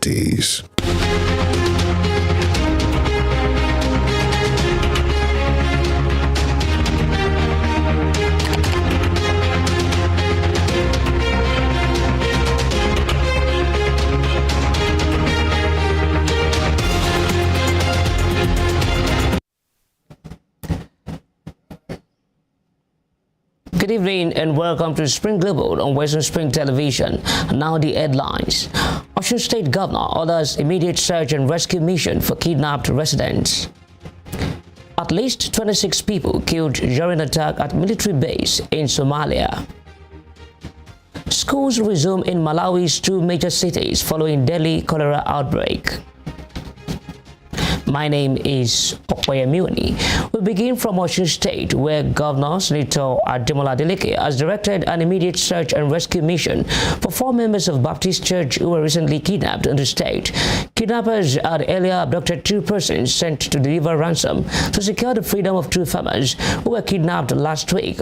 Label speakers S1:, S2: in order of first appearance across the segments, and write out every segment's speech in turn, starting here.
S1: activities.
S2: Good evening and welcome to Spring Global on Western Spring Television. Now the headlines. Osun State Governor orders immediate search and rescue mission for kidnapped residents. At least 26 people killed during attack at military base in Somalia. Schools resume in Malawi's two major cities following Delhi cholera outbreak. My name is Okoyemioni. We begin from Osun State, where Governor Senator Ademola Adeleke has directed an immediate search and rescue mission for 4 members of Baptist Church who were recently kidnapped in the state. Kidnappers had earlier abducted 2 persons sent to deliver ransom to secure the freedom of 2 farmers who were kidnapped last week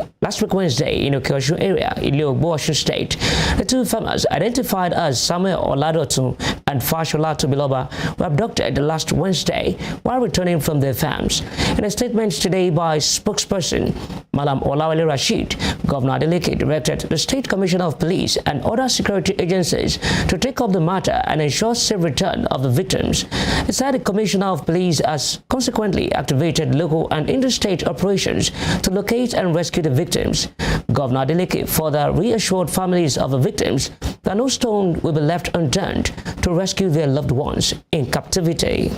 S2: Wednesday in Okeosun area in Ileogbo, Osun State. The 2 farmers, identified as Samuel Oladotun and Fashola Tobiloba, were abducted last Wednesday while returning from their farms. In a statement today by spokesperson Malam Olawale Rashid, Governor Adeleke directed the State Commissioner of Police and other security agencies to take up the matter and ensure safe return of the victims. He said the Commissioner of Police has consequently activated local and interstate operations to locate and rescue the victims. Governor Adeleke further reassured families of the victims that no stone will be left unturned to rescue their loved ones in captivity.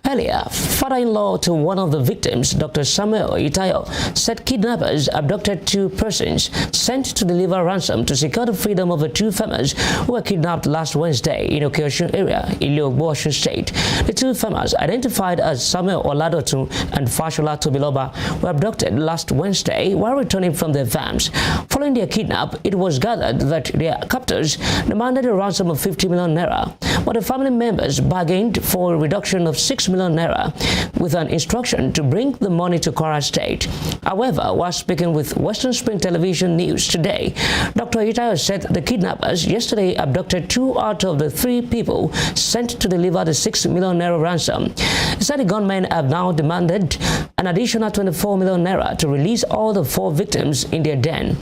S2: Earlier, father-in-law to one of the victims, Dr. Samuel Itayo, said kidnappers abducted 2 persons sent to deliver ransom to secure the freedom of the 2 farmers who were kidnapped last Wednesday in Okeosun area in Ileogbo, Osun State. The 2 farmers, identified as Samuel Oladotun and Fashola Tobiloba, were abducted last Wednesday while returning from their farms. Following their kidnap, it was gathered that their captors demanded a ransom of 50 million naira, but the family members bargained for a reduction of 6 million naira with an instruction to bring the money to Kwara State. However, while speaking with Western Spring Television News today, Dr. Itayo said the kidnappers yesterday abducted 2 out of the 3 people sent to deliver the 6 million naira ransom. He said the gunmen have now demanded an additional 24 million naira to release all the 4 victims in their den.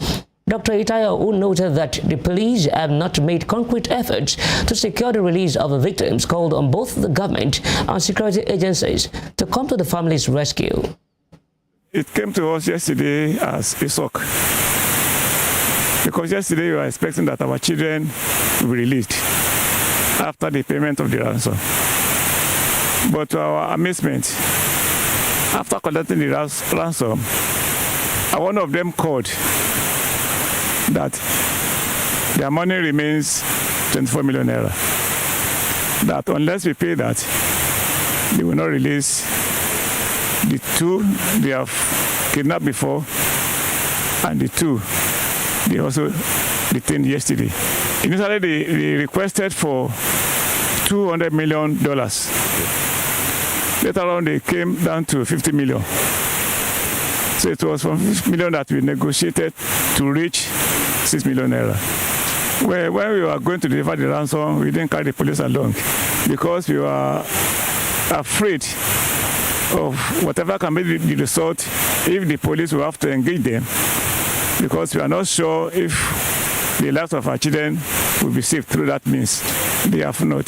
S2: Dr. Itayo, who noted that the police have not made concrete efforts to secure the release of the victims, called on both the government and security agencies to come to the family's rescue.
S3: It came to us yesterday as a shock, because yesterday we were expecting that our children will be released after the payment of the ransom. But to our amazement, after collecting the ransom, one of them called that their money remains 24 million naira. That unless we pay that, they will not release the 2 they have kidnapped before and the 2 they also detained yesterday. Initially, they requested for $200 million. Later on, they came down to 50 million. So it was from 50 million that we negotiated to reach 6 million naira. When we were going to deliver the ransom, we didn't carry the police along because we were afraid of whatever can be the result if the police will have to engage them, because we are not sure if the lives of our children will be saved through that means. They have not.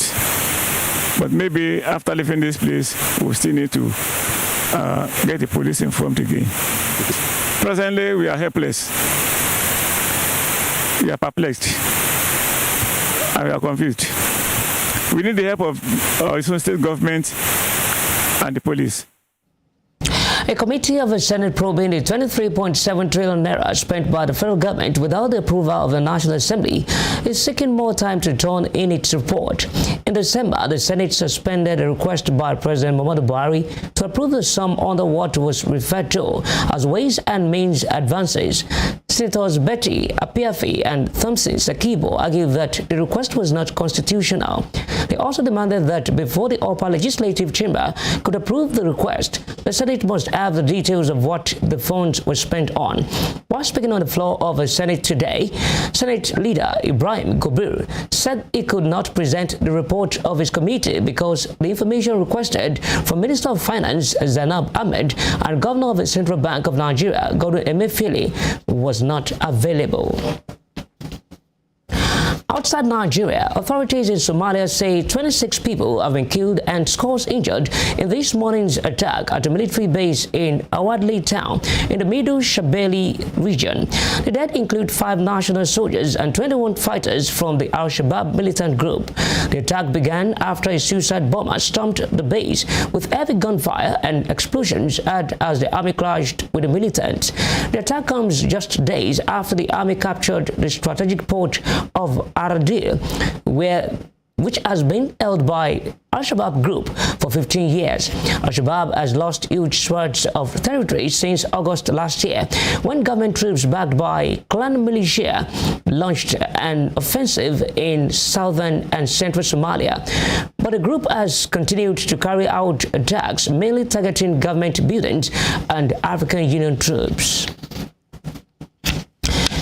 S3: But maybe after leaving this place, we still need to get the police informed again. Presently, we are helpless. We are perplexed. And we are confused. We need the help of our state government and the police.
S2: A committee of the Senate probing the 23.7 trillion naira spent by the federal government without the approval of the National Assembly is seeking more time to turn in its report. In December, the Senate suspended a request by President Muhammadu Buhari to approve the sum under what was referred to as Ways and Means advances. Senators Betty Apiafi and Thompson Sakibo argued that the request was not constitutional. They also demanded that before the upper legislative chamber could approve the request, the Senate must have the details of what the funds were spent on. While speaking on the floor of the Senate today, Senate leader Ibrahim Gobir said he could not present the report of his committee because the information requested from Minister of Finance Zainab Ahmed and Governor of the Central Bank of Nigeria Godwin Emefiele was not available. Outside Nigeria, authorities in Somalia say 26 people have been killed and scores injured in this morning's attack at a military base in Awadli town in the Middle Shabelle region. The dead include 5 national soldiers and 21 fighters from the Al-Shabaab militant group. The attack began after a suicide bomber stormed the base with heavy gunfire and explosions as the army clashed with the militants. The attack comes just days after the army captured the strategic port of Aradir, which has been held by Al-Shabaab group for 15 years. Al-Shabaab has lost huge swaths of territory since August last year, when government troops backed by clan militia launched an offensive in southern and central Somalia. But the group has continued to carry out attacks, mainly targeting government buildings and African Union troops.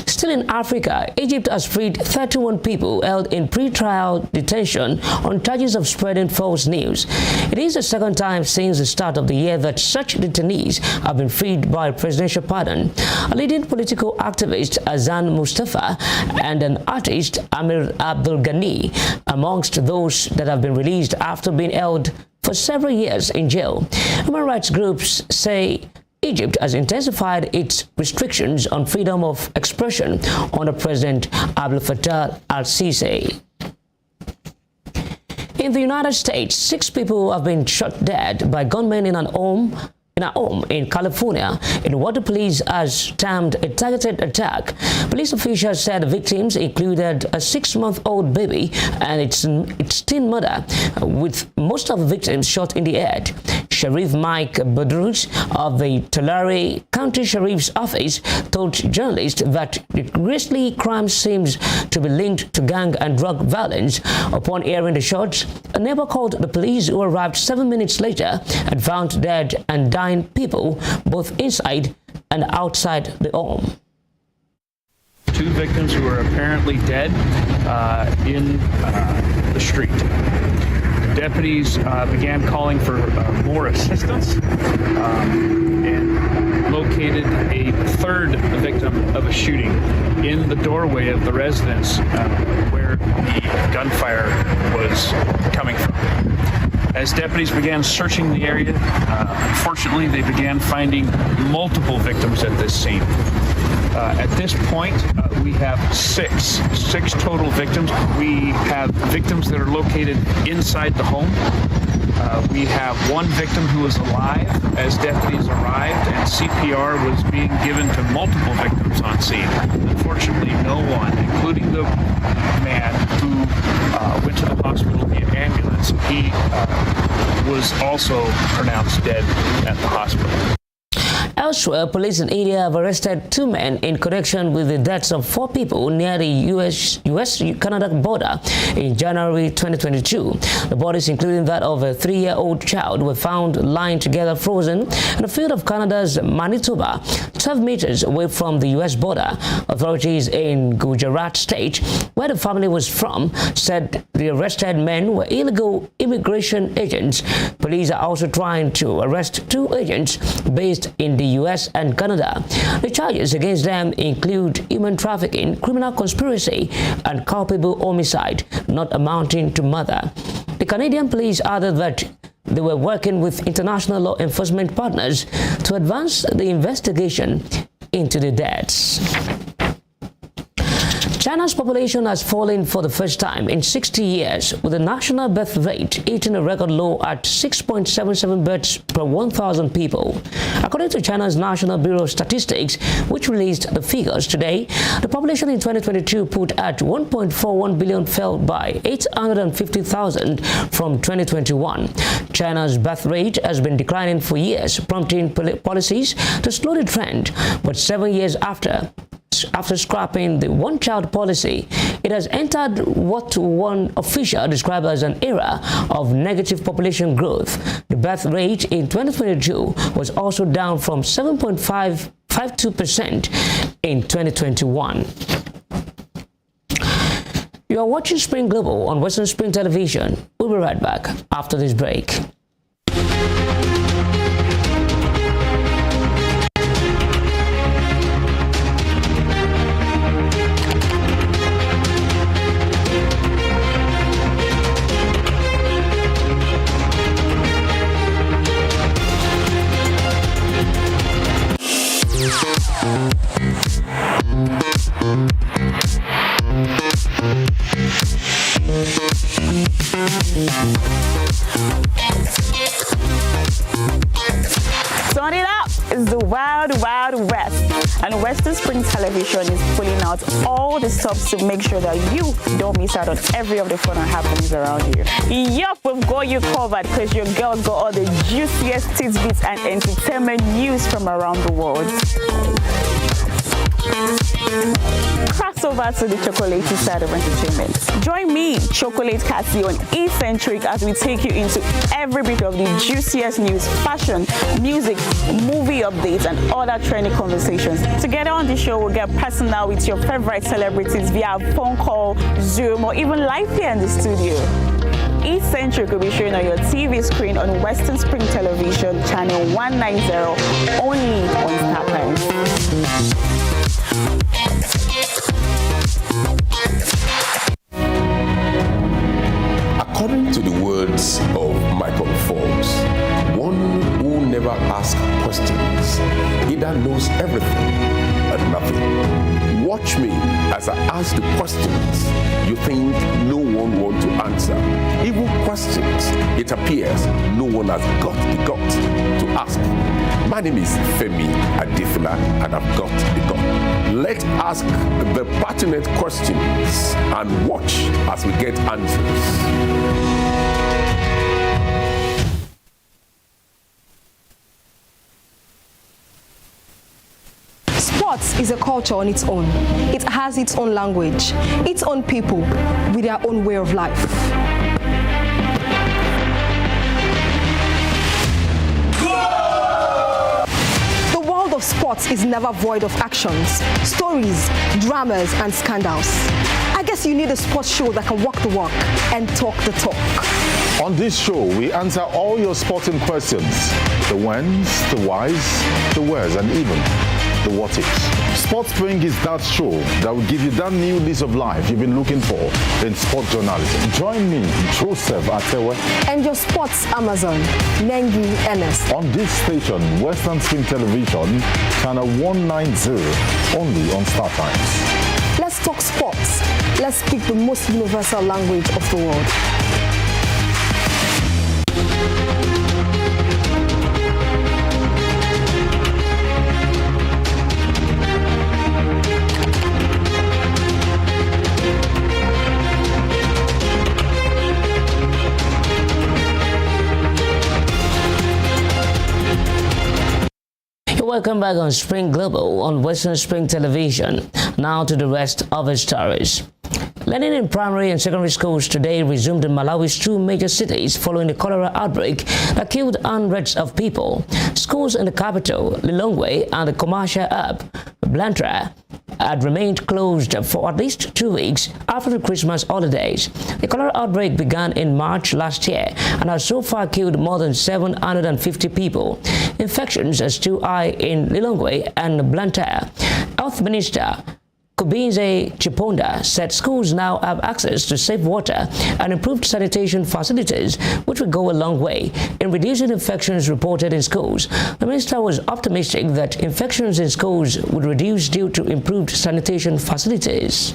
S2: Still in Africa, Egypt has freed 31 people held in pre-trial detention on charges of spreading false news. It is the second time since the start of the year that such detainees have been freed by presidential pardon. A leading political activist, Azan Mustafa, and an artist, Amir Abdul Ghani, amongst those that have been released after being held for several years in jail. Human rights groups say Egypt has intensified its restrictions on freedom of expression under President Abdel Fattah al-Sisi. In the United States, 6 people have been shot dead by gunmen in a home in California in what the police has termed a targeted attack. Police officials said the victims included a 6-month-old baby and its teen mother, with most of the victims shot in the head. Sheriff Mike Badrus of the Tulare County Sheriff's Office told journalists that the grisly crime seems to be linked to gang and drug violence. Upon hearing the shots, a neighbor called the police, who arrived 7 minutes later and found dead and dying people both inside and outside the home.
S1: 2 victims who were apparently dead in the street. Deputies began calling for more assistance and located a 3rd victim of a shooting in the doorway of the residence where the gunfire was coming from. As deputies began searching the area, unfortunately, they began finding multiple victims at this scene. At this point, we have six total victims. We have victims that are located inside the home. We have 1 victim who is alive as deputies arrived, and CPR was being given to multiple victims on scene. Unfortunately, no one, including the man who went to the hospital via ambulance, he was also pronounced dead at the hospital.
S2: Elsewhere, police in India have arrested 2 men in connection with the deaths of 4 people near the US-Canada border in January 2022. The bodies, including that of a 3-year-old child, were found lying together frozen in a field of Canada's Manitoba, 12 meters away from the US border. Authorities in Gujarat state, where the family was from, said the arrested men were illegal immigration agents. Police are also trying to arrest 2 agents based in the US and Canada. The charges against them include human trafficking, criminal conspiracy, and culpable homicide not amounting to murder. The Canadian police added that they were working with international law enforcement partners to advance the investigation into the deaths. China's population has fallen for the first time in 60 years, with the national birth rate hitting a record low at 6.77 births per 1,000 people. According to China's National Bureau of Statistics, which released the figures today, the population in 2022 put at 1.41 billion, fell by 850,000 from 2021. China's birth rate has been declining for years, prompting policies to slow the trend. But 7 years after, After scrapping the one-child policy, it has entered what one official described as an era of negative population growth. The birth rate in 2022 was also down from 7.52% in 2021. You are watching Spring Global on Western Spring Television. We'll be right back after this break.
S4: Turn it up! It's the Wild Wild West, and Western Spring Television is pulling out all the stops to make sure that you don't miss out on every of the fun and happenings around you. Yup, we've got you covered because your girl got all the juiciest tidbits and entertainment news from around the world. Cross over to the chocolatey side of entertainment. Join me, Chocolate Cassie, on Eccentric as we take you into every bit of the juiciest news, fashion, music, movie updates, and other trending conversations. Together on the show, we'll get personal with your favorite celebrities via phone call, Zoom, or even live here in the studio. Eccentric will be showing on your TV screen on Western Spring Television, channel 190, only on Star Times.
S5: According to the words of Michael Forbes, one who never asks questions either knows everything and nothing. Watch me as I ask the questions you think no one wants to answer. Even questions it appears no one has got the guts to ask. My name is Femi Adifula and I've got the gut. Let's ask the pertinent questions and watch as we get answers.
S6: Sports is a culture on its own. It has its own language, its own people with their own way of life. The world of sports is never void of actions, stories, dramas, and scandals. I guess you need a sports show that can walk the walk and talk the talk.
S7: On this show, we answer all your sporting questions. The whens, the whys, the wheres, and even the what ifs. Sports Spring is that show that will give you that new lease of life you've been looking for in sport journalism. Join me, Joseph Atewe,
S6: And your sports Amazon, Nengi Ernest.
S7: on this station, Western Spring Television, channel 190, only on Star Times.
S6: Let's talk sports. Let's speak the most universal language of the world.
S2: Welcome back on Spring Global on Western Spring Television. Now to the rest of the stories. Learning in primary and secondary schools today resumed in Malawi's two major cities following the cholera outbreak that killed hundreds of people. Schools in the capital, Lilongwe, and the commercial hub, Blantyre, had remained closed for at least 2 weeks after the Christmas holidays. The cholera outbreak began in March last year and has so far killed more than 750 people. Infections are still high in Lilongwe and Blantyre. Health Minister Kubinze Chiponda said schools now have access to safe water and improved sanitation facilities, which will go a long way in reducing infections reported in schools. The minister was optimistic that infections in schools would reduce due to improved sanitation facilities.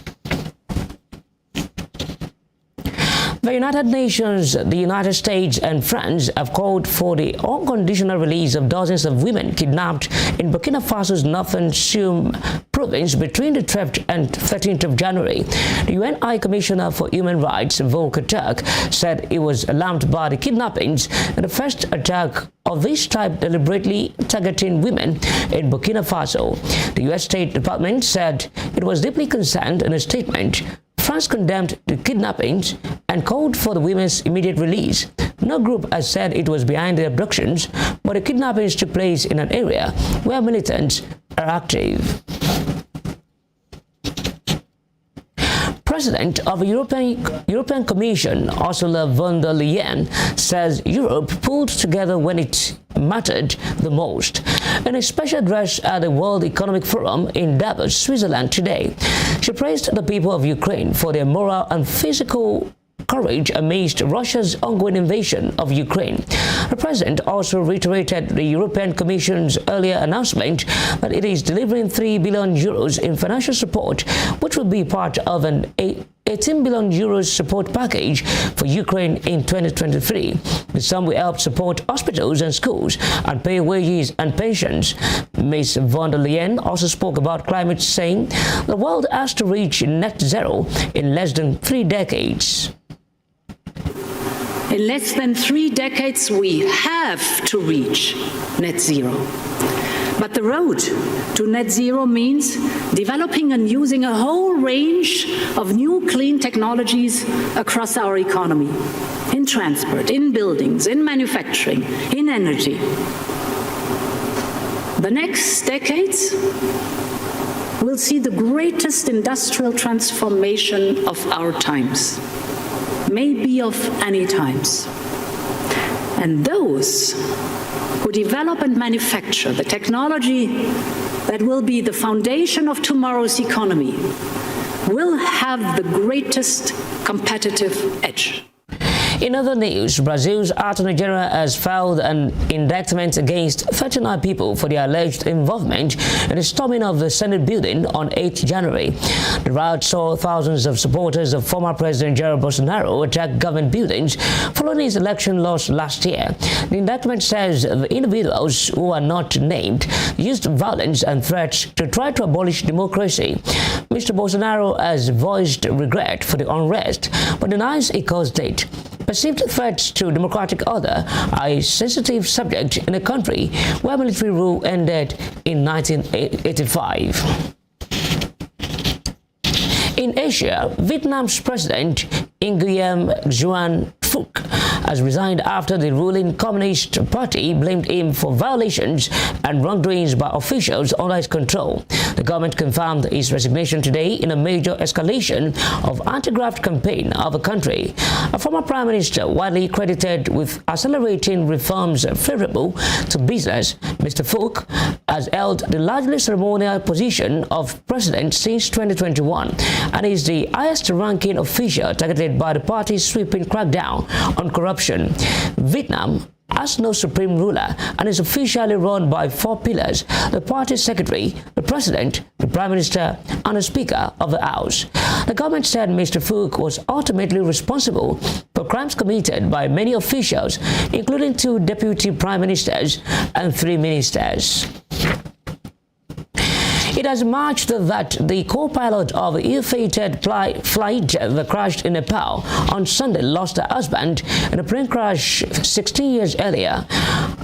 S2: The United Nations, the United States, and France have called for the unconditional release of dozens of women kidnapped in Burkina Faso's northern Soum province province between the 12th and 13th of January. The UN High Commissioner for Human Rights, Volker Turk, said he was alarmed by the kidnappings and the first attack of this type deliberately targeting women in Burkina Faso. The U.S. State Department said it was deeply concerned in a statement. France condemned the kidnappings and called for the women's immediate release. No group has said it was behind the abductions, but the kidnappings took place in an area where militants are active. President of the European Commission, Ursula von der Leyen, says Europe pulled together when it mattered the most. In a special address at the World Economic Forum in Davos, Switzerland today, she praised the people of Ukraine for their moral and physical courage amidst Russia's ongoing invasion of Ukraine. The president also reiterated the European Commission's earlier announcement that it is delivering 3 billion euros in financial support, which will be part of an 18 billion euros support package for Ukraine in 2023. The sum will help support hospitals and schools and pay wages and pensions. Ms. von der Leyen also spoke about climate, saying the world has to reach net zero in less than 3 decades.
S8: In less than 3 decades, we have to reach net zero. But the road to net zero means developing and using a whole range of new clean technologies across our economy, in transport, in buildings, in manufacturing, in energy. The next decades will see the greatest industrial transformation of our times, maybe of any times. And those who develop and manufacture the technology that will be the foundation of tomorrow's economy will have the greatest competitive edge.
S2: In other news, Brazil's Attorney General has filed an indictment against 39 people for their alleged involvement in the storming of the Senate building on 8 January. The riot saw thousands of supporters of former President Jair Bolsonaro attack government buildings following his election loss last year. The indictment says the individuals, who are not named, used violence and threats to try to abolish democracy. Mr. Bolsonaro has voiced regret for the unrest, but denies it caused it. Perceived threats to democratic order are a sensitive subject in a country where military rule ended in 1985. In Asia, Vietnam's President Nguyen Xuan Phuc has resigned after the ruling Communist Party blamed him for violations and wrongdoings by officials under his control. The government confirmed his resignation today in a major escalation of anti-graft campaign of the country. A former prime minister widely credited with accelerating reforms favorable to business, Mr. Phuc has held the largely ceremonial position of president since 2021 and is the highest-ranking official targeted by the party's sweeping crackdown on corruption. Vietnam has no supreme ruler and is officially run by 4 pillars: the party's secretary, the president, the prime minister, and the speaker of the house. The government said Mr. Phuc was ultimately responsible for crimes committed by many officials, including 2 deputy prime ministers and 3 ministers. It has emerged that the co-pilot of the ill-fated flight that crashed in Nepal on Sunday lost her husband in a plane crash 16 years earlier.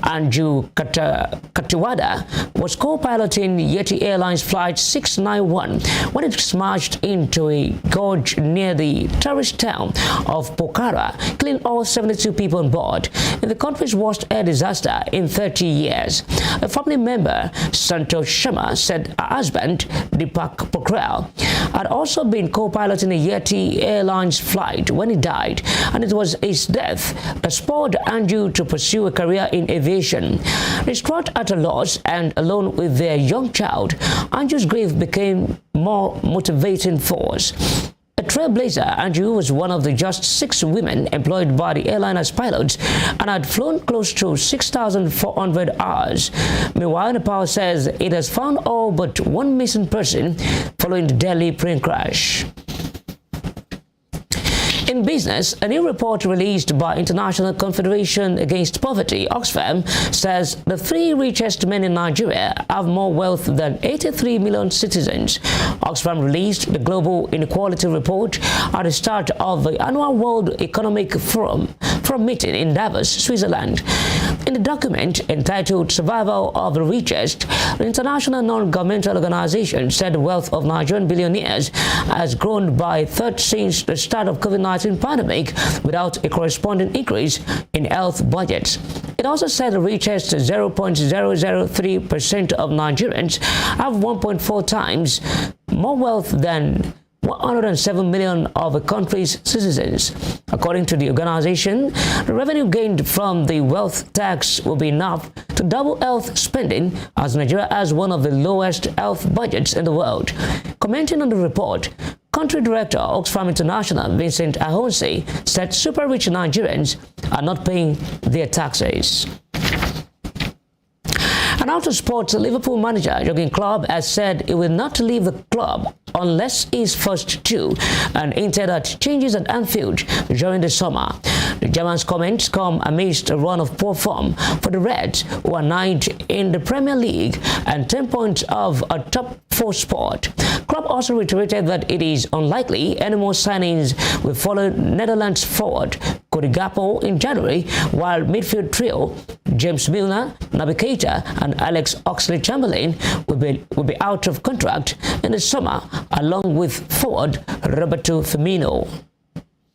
S2: Anju Katiwada was co-piloting Yeti Airlines Flight 691 when it smashed into a gorge near the tourist town of Pokhara, killing all 72 people on board in the country's worst air disaster in 30 years. A family member, Santosh Sharma, said her husband, Deepak Pokhrel, had also been co-piloting a Yeti Airlines flight when he died, and it was his death that spurred Anju to pursue a career in aviation. Distraught at a loss and alone with their young child, Anju's grief became more motivating force. A trailblazer, Anju was one of the just 6 women employed by the airline as pilots and had flown close to 6,400 hours. Meanwhile, Nepal says it has found all but 1 missing person following the Delhi plane crash. In In business, a new report released by International Confederation Against Poverty, Oxfam, says the 3 richest men in Nigeria have more wealth than 83 million citizens. Oxfam released the Global Inequality Report at the start of the annual World Economic Forum meeting in Davos, Switzerland. In the document entitled Survival of the Richest, the international non-governmental organization said the wealth of Nigerian billionaires has grown by a third since the start of COVID-19 pandemic without a corresponding increase in health budgets. It also said the richest 0.003% of Nigerians have 1.4 times more wealth than 107 million of the country's citizens. According to the organization, the revenue gained from the wealth tax will be enough to double health spending, as Nigeria has one of the lowest health budgets in the world. Commenting on the report, Country Director Oxfam International Vincent Ahonsi said super rich Nigerians are not paying their taxes. And out of sports, Liverpool manager Jurgen Klopp has said he will not leave the club unless he's forced to, and hinted at changes at Anfield during the summer. The German's comments come amidst a run of poor form for the Reds, who are 9th in the Premier League and 10 points off a top 4 spot. Klopp also reiterated that it is unlikely any more signings will follow Netherlands forward Cody Gakpo in January, while midfield trio James Milner, Naby Keita and Alex Oxlade-Chamberlain will be out of contract in the summer, along with forward Roberto Firmino.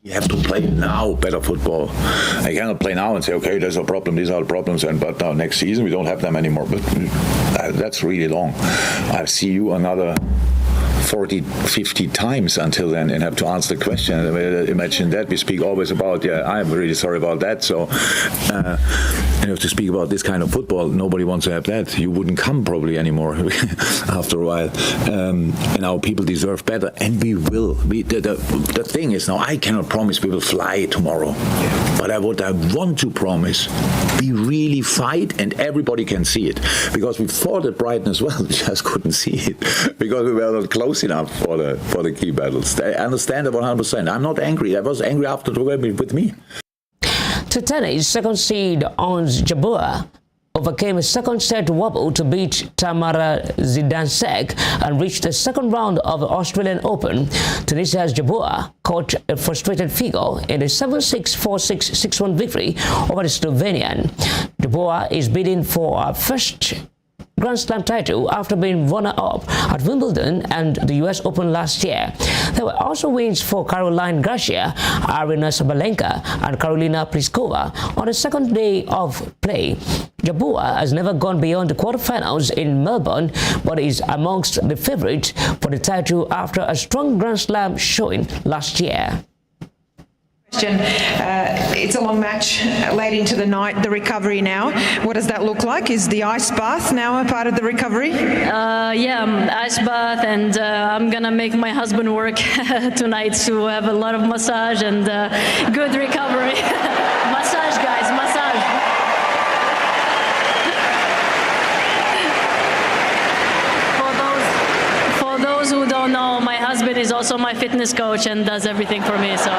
S9: You have to play now better football. I cannot play now and say, okay, there's a problem, these are the problems, but next season we don't have them anymore. But that's really long. I see you another 40, 50 times until then and have to answer the question. Imagine that. We speak always about, I'm really sorry about that. So, and have to speak about this kind of football. Nobody wants to have that. You wouldn't come probably anymore after a while. And our people deserve better, and we will. The thing is now, I cannot promise we will fly tomorrow. But what I want to promise, we really fight and everybody can see it. Because we fought at Brighton as well, we just couldn't see it. Because we were not close enough for the key battles. I understand that 100%. I'm not angry. I was angry after the game with me.
S2: To tennis, second seed Ons Jabeur overcame a second set wobble to beat Tamara Zidansek and reached the second round of the Australian Open. Tunisia's Jabeur caught a frustrated figure in a 7-6, 4-6, 6-1 victory over the Slovenian. Jabeur is bidding for her first Grand Slam title after being runner-up at Wimbledon and the US Open last year. There were also wins for Caroline Garcia, Aryna Sabalenka and Karolina Pliskova on the second day of play. Jabeur has never gone beyond the quarterfinals in Melbourne, but is amongst the favorites for the title after a strong Grand Slam showing last year.
S10: It's a long match late into the night, the recovery now. What does that look like? Is the ice bath now a part of the recovery?
S11: Ice bath, and I'm gonna make my husband work tonight to have a lot of massage and good recovery. Massage, guys, massage. For those who don't know, my husband is also my fitness coach and does everything for me, so.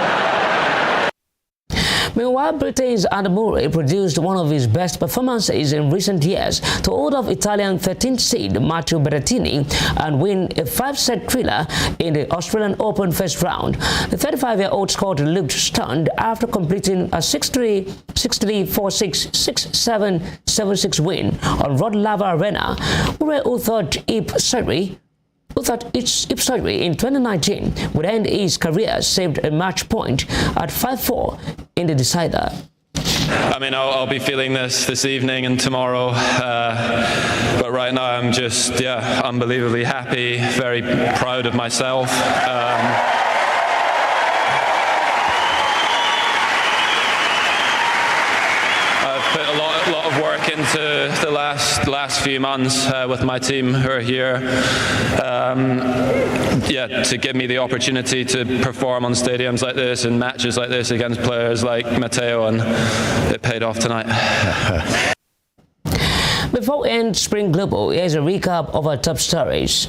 S2: Meanwhile, Britain's Andy Murray produced one of his best performances in recent years to hold off Italian 13th seed Matteo Berrettini and win a 5-set thriller in the Australian Open first round. The 35-year-old Scot looked stunned after completing a 6-3, 6-3, 4-6, 6-7, 7-6 win on Rod Laver Arena. Murray, who thought hip surgery in 2019 would end his career, saved a match point at 5-4 in the decider.
S12: I mean, I'll be feeling this evening and tomorrow, but right now I'm just, unbelievably happy, very proud of myself. Put a lot of work into the last few months with my team who are here, to give me the opportunity to perform on stadiums like this and matches like this against players like Matteo, and it paid off tonight.
S2: Before we end Spring Global, here's a recap of our top stories.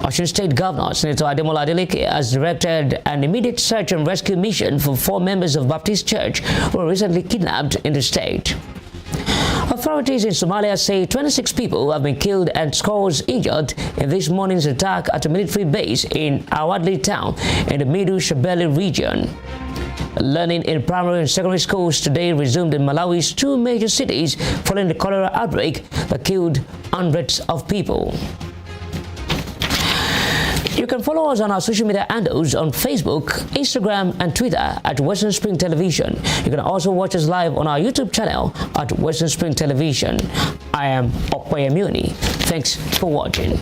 S2: Osun State Governor Senator Ademola Adeleke has directed an immediate search and rescue mission for 4 members of Baptist Church who were recently kidnapped in the state. Authorities in Somalia say 26 people have been killed and scores injured in this morning's attack at a military base in Awadli town in the Middle Shabelle region. Learning in primary and secondary schools today resumed in Malawi's 2 major cities following the cholera outbreak that killed hundreds of people. You can follow us on our social media handles on Facebook, Instagram, and Twitter at Western Spring Television. You can also watch us live on our YouTube channel at Western Spring Television. I am Okoye Muni. Thanks for watching.